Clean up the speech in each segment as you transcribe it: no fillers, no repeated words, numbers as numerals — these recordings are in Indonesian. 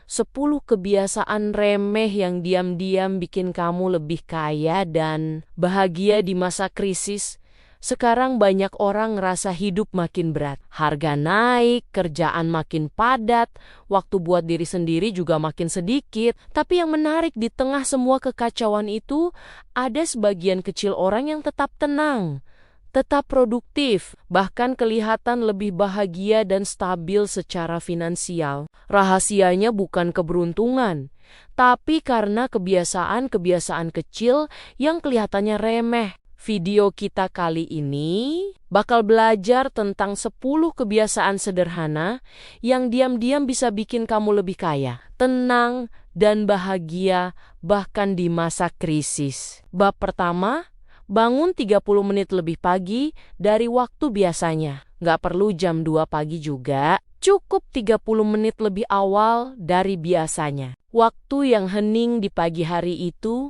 10 kebiasaan remeh yang diam-diam bikin kamu lebih kaya dan bahagia di masa krisis. Sekarang banyak orang ngerasa hidup makin berat. Harga naik, kerjaan makin padat, waktu buat diri sendiri juga makin sedikit. Tapi yang menarik di tengah semua kekacauan itu, ada sebagian kecil orang yang tetap tenang, tetap produktif, bahkan kelihatan lebih bahagia dan stabil secara finansial. Rahasianya bukan keberuntungan, tapi karena kebiasaan-kebiasaan kecil yang kelihatannya remeh. Video kita kali ini bakal belajar tentang 10 kebiasaan sederhana yang diam-diam bisa bikin kamu lebih kaya, tenang, dan bahagia bahkan di masa krisis. Bab pertama, bangun 30 menit lebih pagi dari waktu biasanya. Nggak perlu jam 2 pagi juga, cukup 30 menit lebih awal dari biasanya. Waktu yang hening di pagi hari itu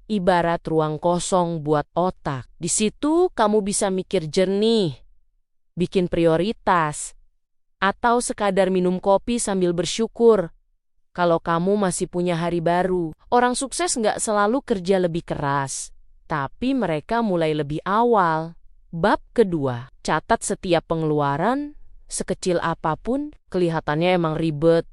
ibarat ruang kosong buat otak. Di situ kamu bisa mikir jernih, bikin prioritas, atau sekadar minum kopi sambil bersyukur kalau kamu masih punya hari baru. Orang sukses nggak selalu kerja lebih keras, tapi mereka mulai lebih awal. Bab kedua, catat setiap pengeluaran, sekecil apapun, kelihatannya emang ribet.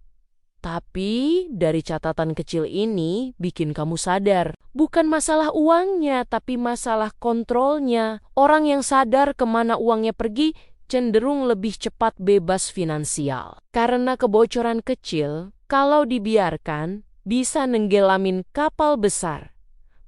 Tapi dari catatan kecil ini bikin kamu sadar, bukan masalah uangnya, tapi masalah kontrolnya. Orang yang sadar kemana uangnya pergi cenderung lebih cepat bebas finansial. Karena kebocoran kecil, kalau dibiarkan, bisa nenggelamin kapal besar.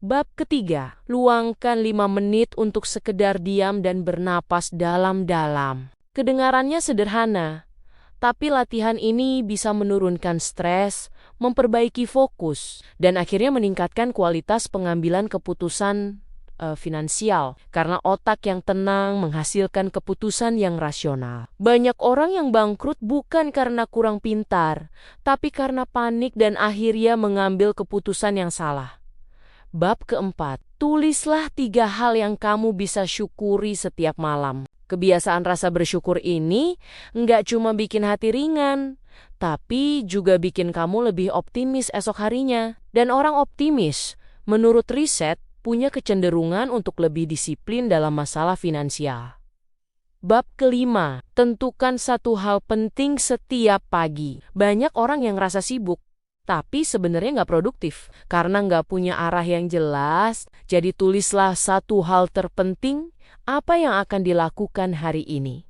Bab ketiga, luangkan 5 menit untuk sekedar diam dan bernapas dalam-dalam. Kedengarannya sederhana, tapi latihan ini bisa menurunkan stres, memperbaiki fokus, dan akhirnya meningkatkan kualitas pengambilan keputusan finansial. Karena otak yang tenang menghasilkan keputusan yang rasional. Banyak orang yang bangkrut bukan karena kurang pintar, tapi karena panik dan akhirnya mengambil keputusan yang salah. Bab keempat, tulislah 3 hal yang kamu bisa syukuri setiap malam. Kebiasaan rasa bersyukur ini nggak cuma bikin hati ringan, tapi juga bikin kamu lebih optimis esok harinya. Dan orang optimis, menurut riset, punya kecenderungan untuk lebih disiplin dalam masalah finansial. Bab kelima, tentukan 1 hal penting setiap pagi. Banyak orang yang ngerasa sibuk, tapi sebenarnya nggak produktif karena nggak punya arah yang jelas. Jadi tulislah 1 hal terpenting. Apa yang akan dilakukan hari ini?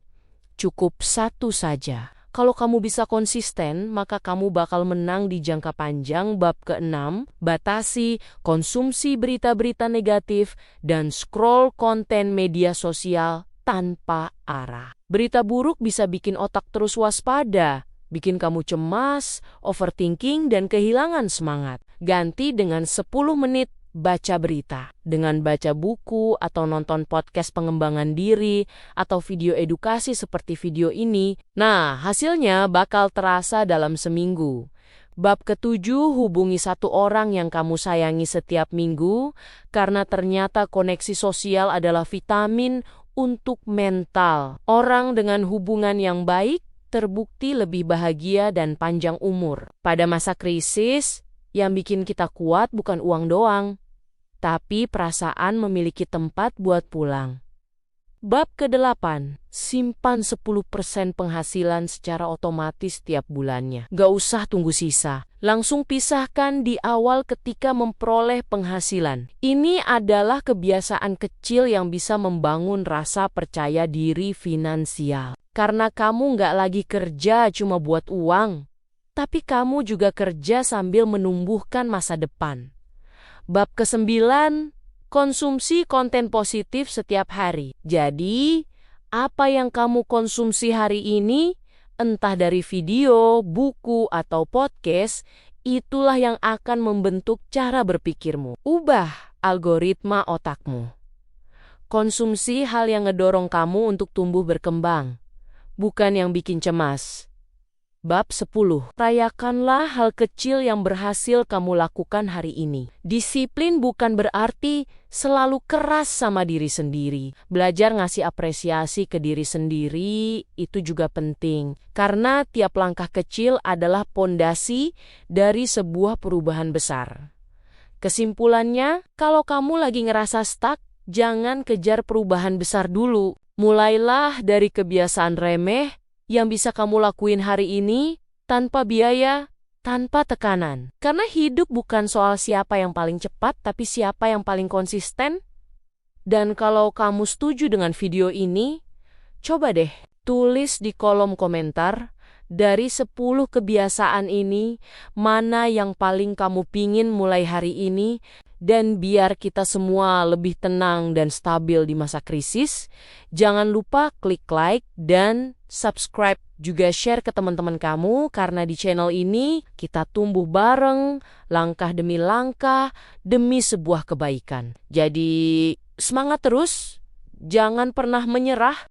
Cukup 1 saja. Kalau kamu bisa konsisten, maka kamu bakal menang di jangka panjang. Bab ke-6, batasi konsumsi berita-berita negatif dan scroll konten media sosial tanpa arah. Berita buruk bisa bikin otak terus waspada, bikin kamu cemas, overthinking, dan kehilangan semangat. Ganti dengan 10 menit baca berita. Dengan baca buku atau nonton podcast pengembangan diri atau video edukasi seperti video ini, nah hasilnya bakal terasa dalam seminggu. Bab ke-7, hubungi 1 orang yang kamu sayangi setiap minggu, karena ternyata koneksi sosial adalah vitamin untuk mental. Orang dengan hubungan yang baik terbukti lebih bahagia dan panjang umur. Pada masa krisis, yang bikin kita kuat bukan uang doang, tapi perasaan memiliki tempat buat pulang. Bab ke-8, simpan 10% penghasilan secara otomatis setiap bulannya. Gak usah tunggu sisa, langsung pisahkan di awal ketika memperoleh penghasilan. Ini adalah kebiasaan kecil yang bisa membangun rasa percaya diri finansial. Karena kamu gak lagi kerja cuma buat uang, tapi kamu juga kerja sambil menumbuhkan masa depan. Bab ke-9, konsumsi konten positif setiap hari. Jadi, apa yang kamu konsumsi hari ini, entah dari video, buku, atau podcast, itulah yang akan membentuk cara berpikirmu. Ubah algoritma otakmu. Konsumsi hal yang ngedorong kamu untuk tumbuh berkembang, bukan yang bikin cemas. Bab 10. Rayakanlah hal kecil yang berhasil kamu lakukan hari ini. Disiplin bukan berarti selalu keras sama diri sendiri. Belajar ngasih apresiasi ke diri sendiri itu juga penting, karena tiap langkah kecil adalah pondasi dari sebuah perubahan besar. Kesimpulannya, kalau kamu lagi ngerasa stuck, jangan kejar perubahan besar dulu. Mulailah dari kebiasaan remeh yang bisa kamu lakuin hari ini tanpa biaya, tanpa tekanan. Karena hidup bukan soal siapa yang paling cepat, tapi siapa yang paling konsisten. Dan kalau kamu setuju dengan video ini, coba deh tulis di kolom komentar, dari 10 kebiasaan ini, mana yang paling kamu pingin mulai hari ini. Dan biar kita semua lebih tenang dan stabil di masa krisis, jangan lupa klik like dan subscribe. Juga share ke teman-teman kamu, karena di channel ini kita tumbuh bareng, langkah demi langkah, demi sebuah kebaikan. Jadi semangat terus, jangan pernah menyerah.